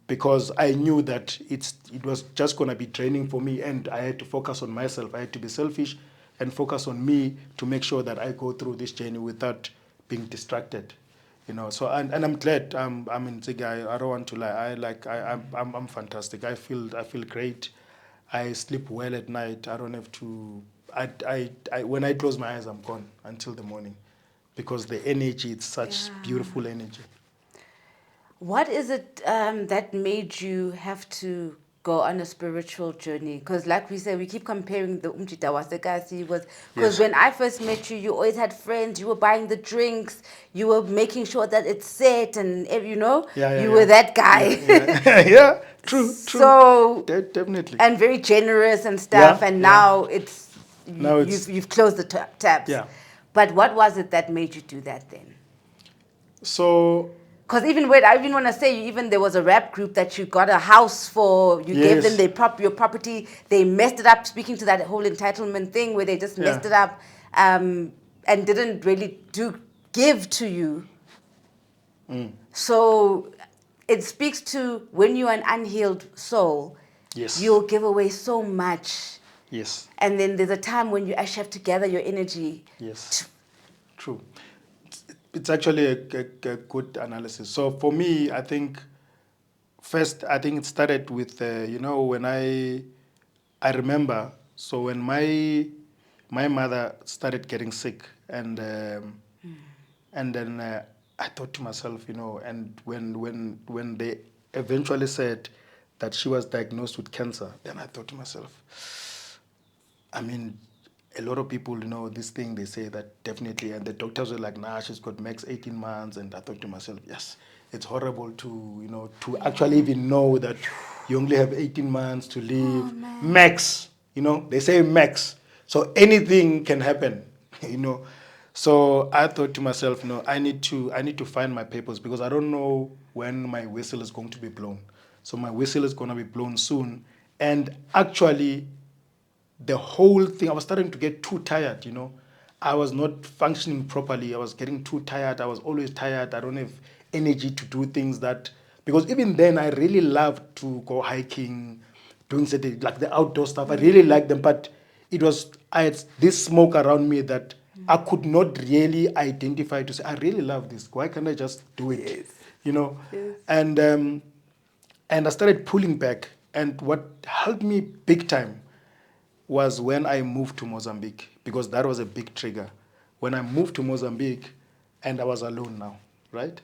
Speaker 1: because I knew that it was just gonna be training for me, and I had to focus on myself. I had to be selfish and focus on me to make sure that I go through this journey without being distracted. So and I'm glad. I'm in Ziga. I don't want to lie. I'm fantastic. I feel great. I sleep well at night. I don't have to. I when I close my eyes, I'm gone until the morning, because the energy, it's such beautiful energy.
Speaker 2: What is it that made you have to go on a spiritual journey? Because, like we said, we keep comparing the Mjita Wasekasi was. Because
Speaker 1: Yes.
Speaker 2: when I first met you, you always had friends. You were buying the drinks. You were making sure that it's set, and
Speaker 1: Yeah,
Speaker 2: you
Speaker 1: yeah,
Speaker 2: were that
Speaker 1: yeah,
Speaker 2: guy.
Speaker 1: yeah, yeah. True.
Speaker 2: So
Speaker 1: Definitely.
Speaker 2: and very generous and stuff.
Speaker 1: Yeah,
Speaker 2: And
Speaker 1: yeah.
Speaker 2: now
Speaker 1: Now
Speaker 2: you've closed the tabs.
Speaker 1: yeah.
Speaker 2: But what was it that made you do that then?
Speaker 1: So
Speaker 2: Because I even want to say, even there was a rap group that you got a house for, you gave them
Speaker 1: yes,
Speaker 2: your property, they messed it up, speaking to that whole entitlement thing where they just
Speaker 1: yeah.
Speaker 2: messed it up, and didn't really give to you. So it speaks to when you're an unhealed soul,
Speaker 1: Yes,
Speaker 2: you'll give away so much.
Speaker 1: yes,
Speaker 2: And then there's a time when you actually have to gather your energy.
Speaker 1: yes. True. It's actually a good analysis. So for me, I think first, I think it started with when I remember. So when my mother started getting sick, and then I thought to myself, and when they eventually said that she was diagnosed with cancer, then I thought to myself, I mean, a lot of people, this thing, they say that definitely, and the doctors were like, nah, she's got max 18 months. And I thought to myself, yes, it's horrible to actually even know that you only have 18 months to
Speaker 2: Oh
Speaker 1: live.
Speaker 2: man.
Speaker 1: Max, they say max. So anything can happen, you know. So I thought to myself, no, I need to find my papers, because I don't know when my whistle is going to be blown. So my whistle is going to be blown soon. And actually, the whole thing, I was starting to get too tired. I was not functioning properly. I was getting too tired. I was always tired. I don't have energy to do things that, because even then I really loved to go hiking, doing certain, like the outdoor stuff. I really liked them, but I had this smoke around me that I could not really identify to say, I really love this. Why can't I just do it?
Speaker 2: Yes.
Speaker 1: You know?
Speaker 2: Yes.
Speaker 1: And I started pulling back. And what helped me big time was when I moved to Mozambique, because that was a big trigger. When I moved to Mozambique, and I was alone now, right?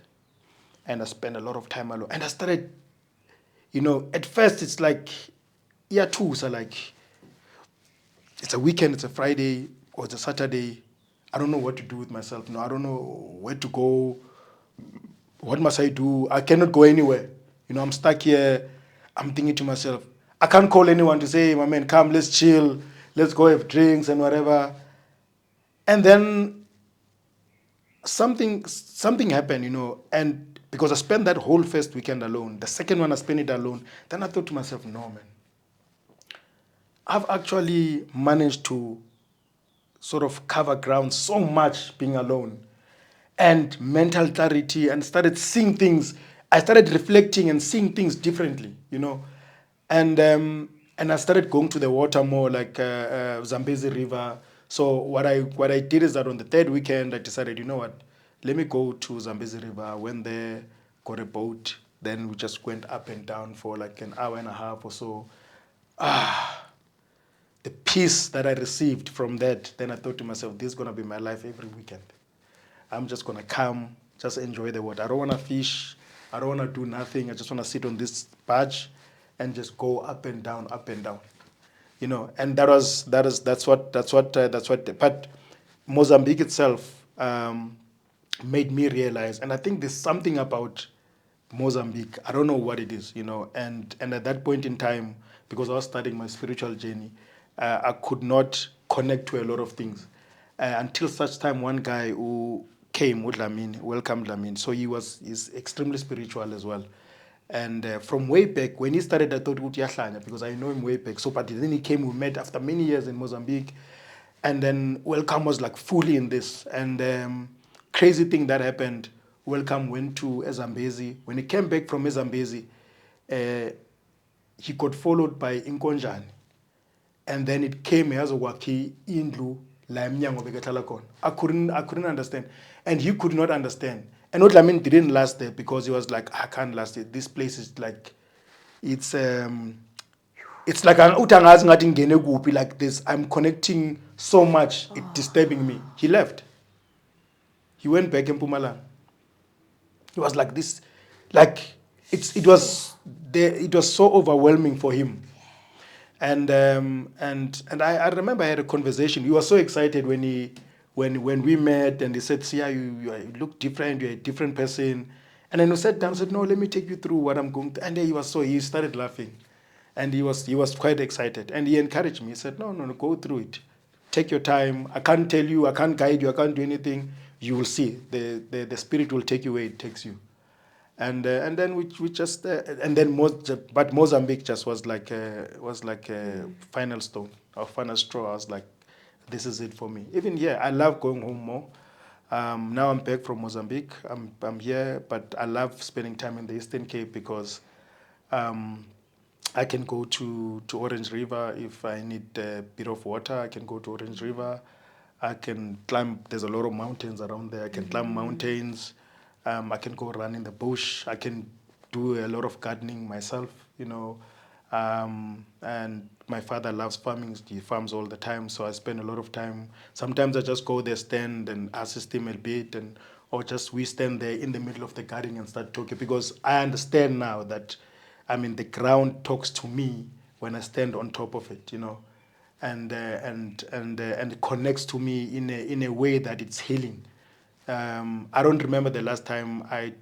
Speaker 1: And I spent a lot of time alone. And I started, at first it's like, yeah, too. So like, it's a weekend, it's a Friday, or it's a Saturday. I don't know what to do with myself. I don't know where to go. What must I do? I cannot go anywhere. I'm stuck here. I'm thinking to myself, I can't call anyone to say, my man, come, let's chill, let's go have drinks and whatever. And then something happened, and because I spent that whole first weekend alone, the second one I spent it alone, then I thought to myself, no, man, I've actually managed to sort of cover ground so much being alone, and mental clarity, and started seeing things. I started reflecting and seeing things differently. And I started going to the water more, like Zambezi River. So what I did is that on the third weekend I decided, you know what, let me go to Zambezi River. I went there, got a boat, then we just went up and down for like an hour and a half or so. The peace that I received from that, then I thought to myself, this is going to be my life every weekend. I'm just going to come, just enjoy the water. I don't want to fish. I don't want to do nothing. I just want to sit on this barge and just go up and down, up and down. And that's what, but Mozambique itself made me realize, and I think there's something about Mozambique. I don't know what it is. And at that point in time, because I was starting my spiritual journey, I could not connect to a lot of things until such time one guy who came with Lamin, welcomed Lamin. So he's extremely spiritual as well. And from way back, when he started, I thought ukuthi uyahlanya because I know him way back. So, but then he came, we met after many years in Mozambique. And then Welcome was like fully in this. And crazy thing that happened, Welcome went to Ezambezi. When he came back from Ezambezi, he got followed by Inkonjani. And then it came as a waki indlu la emnyango bekahlala khona. I couldn't understand. And he could not understand. And what I mean didn't last there because he was like, I can't last it. This place is like it's like an utangazi ngathi ngene kuphi, like this. I'm connecting so much, it's disturbing me. He left. He went back in Mpumalanga. It was like this, like it was so overwhelming for him. And I remember I had a conversation. He was so excited when we met, and he said, "Siya, you look different. You're a different person." And then we sat down and said, "No, let me take you through what I'm going to." And then he started laughing, and he was quite excited. And he encouraged me. He said, "No, go through it. Take your time. I can't tell you. I can't guide you. I can't do anything. You will see. The spirit will take you where it takes you." And then we just and then but Mozambique just was like a final stone or final straw. I was like, this is it for me. Even here, I love going home more. Now I'm back from Mozambique. I'm here, but I love spending time in the Eastern Cape because I can go to Orange River if I need a bit of water. I can go to Orange River. I can climb. There's a lot of mountains around there. I can climb mountains. I can go run in the bush. I can do a lot of gardening myself, and my father loves farming. He farms all the time, so I spend a lot of time. Sometimes I just go there, stand and assist him a bit, or just we stand there in the middle of the garden and start talking because I understand now that, the ground talks to me when I stand on top of it, and it connects to me in a way that it's healing. I don't remember the last time I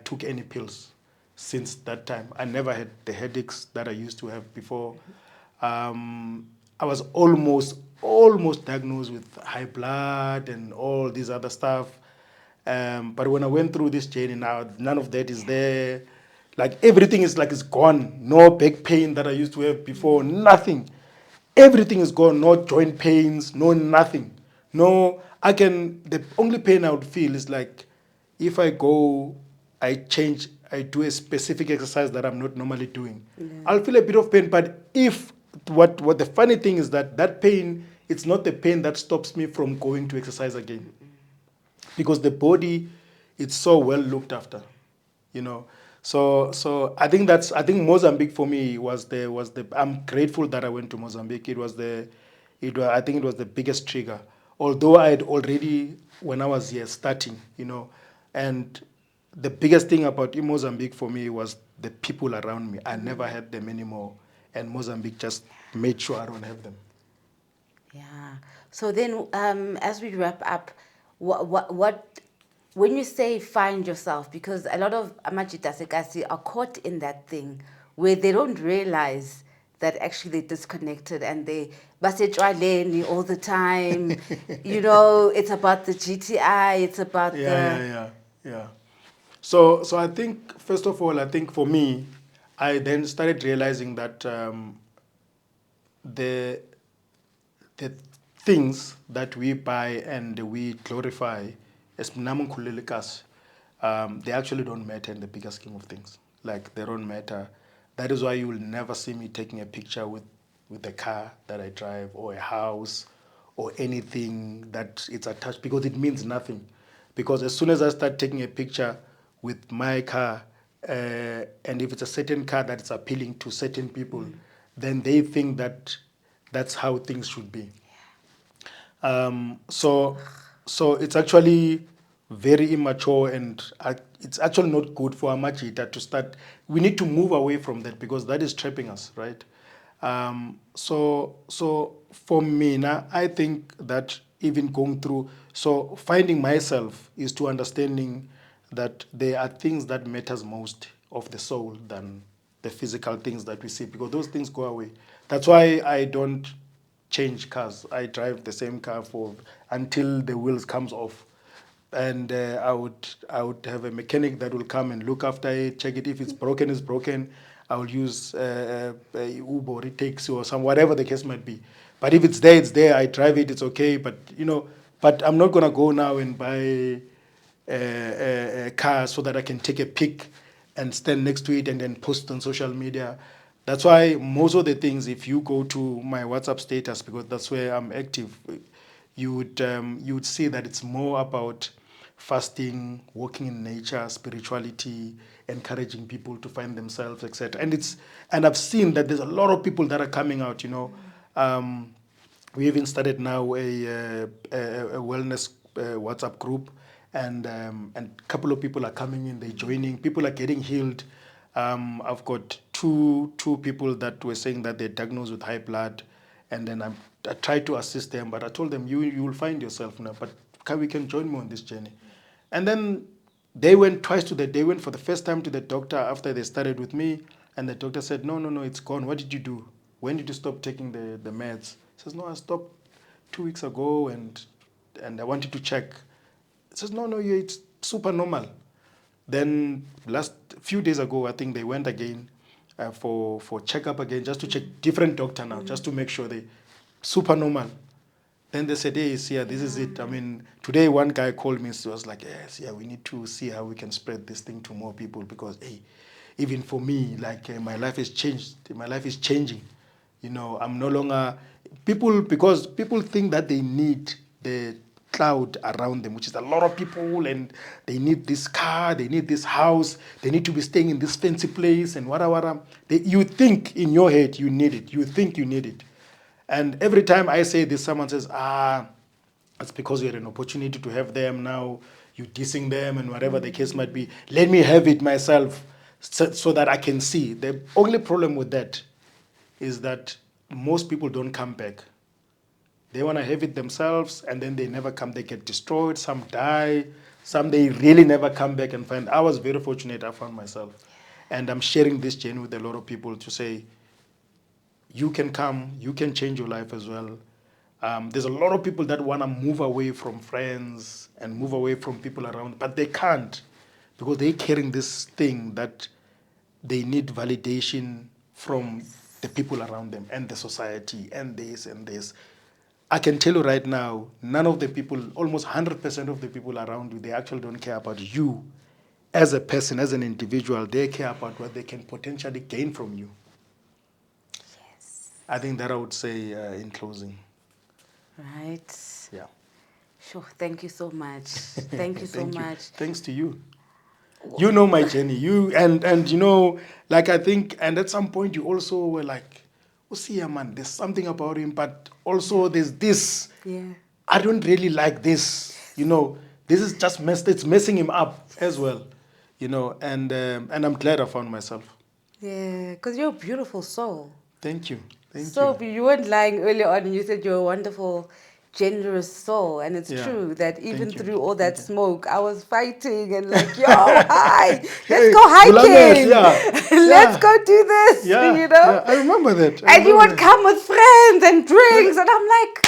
Speaker 1: took any pills. Since that time, I never had the headaches that I used to have before. I was almost diagnosed with high blood and all this other stuff. But when I went through this journey now, none of that is there. Like everything is like it's gone. No back pain that I used to have before. Nothing. Everything is gone. No joint pains. No nothing. No, the only pain I would feel is like if I go, I do a specific exercise that I'm not normally doing. Yeah. I'll feel a bit of pain, but what the funny thing is that pain, it's not the pain that stops me from going to exercise again. Because the body, it's so well looked after, So I think Mozambique for me was the I'm grateful that I went to Mozambique. I think it was the biggest trigger. Although I had already, when I was here, starting, and the biggest thing about Mozambique for me was the people around me. I never had them anymore, and Mozambique just made sure I don't have them.
Speaker 2: Yeah. So then, as we wrap up, what when you say find yourself, because a lot of Mjita Sekasi are caught in that thing where they don't realize that actually they're disconnected and they basetshwaleni all the time. It's about the GTI, it's about
Speaker 1: yeah. So I think, first of all, for me, I then started realizing that the things that we buy and we glorify as they actually don't matter in the bigger scheme of things. Like, they don't matter. That is why you will never see me taking a picture with a car that I drive or a house or anything that it's attached, because it means nothing. Because as soon as I start taking a picture with my car, and if it's a certain car that's appealing to certain people, then they think that that's how things should be. So it's actually very immature, and it's actually not good for Mjita to start. We need to move away from that because that is trapping us, right? So for me now, I think that even going through, so finding myself is to understanding that there are things that matters most of the soul than the physical things that we see, because those things go away. That's why I don't change cars. I drive the same car until the wheels comes off. and I would have a mechanic that will come and look after it, check it. If it's broken, it's broken. I will use a Uber or taxi or some whatever the case might be. But if it's there, it's there. I drive it, it's okay. But but I'm not gonna go now and buy a car so that I can take a pic and stand next to it and then post on social media. That's why most of the things, if you go to my WhatsApp status, because that's where I'm active, you would see that it's more about fasting, walking in nature, spirituality, encouraging people to find themselves, etc. And I've seen that there's a lot of people that are coming out. We even started now a wellness WhatsApp group, and a couple of people are coming in. They're joining. People are getting healed. I've got two people that were saying that they're diagnosed with high blood, and then I tried to assist them, but I told them you will find yourself now. But we can join me on this journey, and then they went twice to they went for the first time to the doctor after they started with me, and the doctor said, no, it's gone. What did you do? When did you stop taking the meds? He says, no, I stopped 2 weeks ago, and I wanted to check. He says, no, it's super normal. Then last few days ago, I think they went again for checkup again, just to check different doctor now, just to make sure they super normal. Then they said, hey, yeah, this is it. I mean, today one guy called me, so I was like, yes, yeah, we need to see how we can spread this thing to more people, because hey, even for me, like my life has changed. My life is changing. I'm no longer because people think that they need the cloud around them, which is a lot of people, and they need this car, they need this house, they need to be staying in this fancy place, and whatever. You think in your head you need it. You think you need it. And every time I say this, someone says, it's because you had an opportunity to have them, now you're dissing them, and whatever the case might be. Let me have it myself so that I can see. The only problem with that is that most people don't come back. They want to have it themselves, and then they never come. They get destroyed. Some die. Some they really never come back and find. I was very fortunate. I found myself. And I'm sharing this journey with a lot of people to say, you can come, you can change your life as well. There's a lot of people that want to move away from friends and move away from people around, but they can't, because they're carrying this thing that they need validation from the people around them and the society and this and this. I can tell you right now, none of the people, almost 100% of the people around you, they actually don't care about you as a person, as an individual. They care about what they can potentially gain from you.
Speaker 2: Yes.
Speaker 1: I think that I would say in closing.
Speaker 2: Right.
Speaker 1: Yeah.
Speaker 2: Sure. Thank you so much. Thank you so much.
Speaker 1: Thanks to you. You know my journey. You and like I think, and at some point you also were like, oh, see, man, there's something about him, but also there's this.
Speaker 2: Yeah.
Speaker 1: I don't really like this. This is just it's messing him up as well. And I'm glad I found myself.
Speaker 2: Yeah, because you're a beautiful soul.
Speaker 1: Thank you.
Speaker 2: So you weren't lying earlier on, and you said you're a wonderful, generous soul, and it's
Speaker 1: Yeah.
Speaker 2: true that even
Speaker 1: Thank you.
Speaker 2: through all that
Speaker 1: Thank you.
Speaker 2: smoke, I was fighting and like, yo, hi, let's go hiking, let's go do this,
Speaker 1: Yeah, I remember that.
Speaker 2: And you would come with friends and drinks, and I'm like.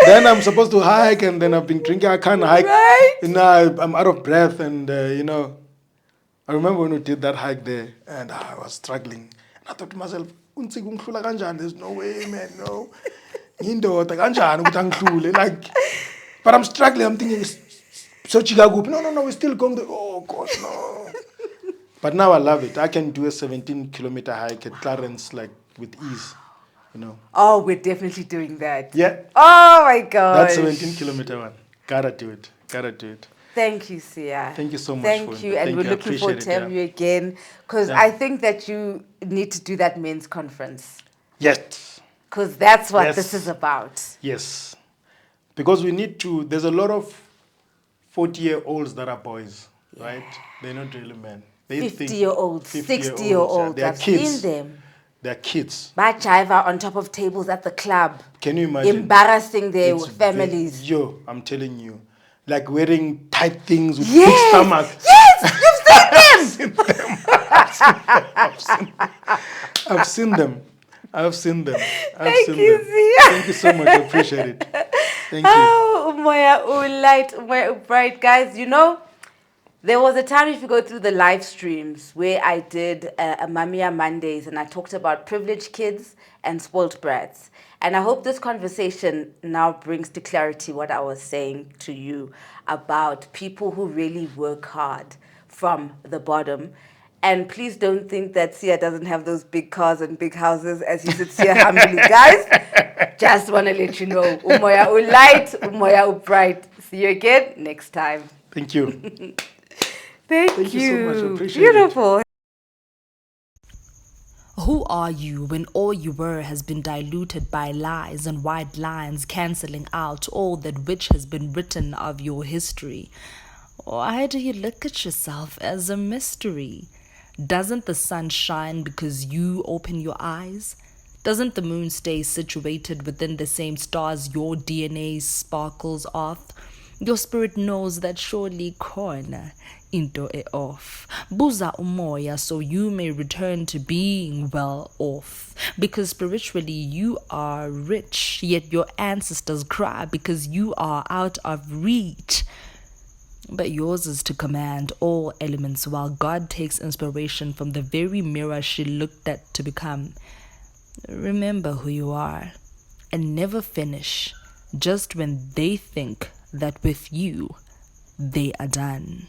Speaker 1: Then I'm supposed to hike, and then I've been drinking. I can't hike.
Speaker 2: Right?
Speaker 1: I'm out of breath, and I remember when we did that hike there, and I was struggling. And I thought to myself, there's no way, man, no. Like, but I'm struggling. I'm thinking, so Chicago, no, we're still going there. Oh, God, no. But now I love it. I can do a 17-kilometer hike at Clarence, like, with ease.
Speaker 2: Oh, we're definitely doing that.
Speaker 1: Yeah.
Speaker 2: Oh my God.
Speaker 1: That 17-kilometer one. Gotta do it.
Speaker 2: Thank you, Siya.
Speaker 1: Thank you so much.
Speaker 2: Thank you, and we're looking forward to having you again, because I think that you need to do that men's conference.
Speaker 1: Yes.
Speaker 2: Because that's what this is about.
Speaker 1: Yes. Because we need to. There's a lot of 40-year-olds that are boys, right? They're not really men.
Speaker 2: 50-year-olds, 60-year-olds. I've seen them.
Speaker 1: They're kids.
Speaker 2: Bajiva on top of tables at the club.
Speaker 1: Can you imagine?
Speaker 2: Embarrassing their families.
Speaker 1: I'm telling you. Like wearing tight things with big stomach.
Speaker 2: Yes! You've seen them!
Speaker 1: I've seen them.
Speaker 2: Thank you, Siya.
Speaker 1: Thank you so much. I appreciate it. Thank you.
Speaker 2: Oh, Moya, oh, light, Moya, oh, bright. Guys, there was a time, if you go through the live streams, where I did a Mamiya Mondays and I talked about privileged kids and spoilt brats. And I hope this conversation now brings to clarity what I was saying to you about people who really work hard from the bottom. And please don't think that Sia doesn't have those big cars and big houses as he sits here humbly. Guys, just want to let you know, Umoya light, Umoya bright. See you again next time.
Speaker 1: Thank you.
Speaker 2: Thank you
Speaker 1: so much. Appreciate
Speaker 2: Beautiful.
Speaker 1: it.
Speaker 3: Who are you when all you were has been diluted by lies and white lines cancelling out all that which has been written of your history? Why do you look at yourself as a mystery? Doesn't the sun shine because you open your eyes? Doesn't the moon stay situated within the same stars your DNA sparkles off? Your spirit knows that surely corner into e off. Buza umoya so you may return to being well off. Because spiritually you are rich, yet your ancestors cry because you are out of reach. But yours is to command all elements while God takes inspiration from the very mirror she looked at to become. Remember who you are and never finish just when they think that with you they are done.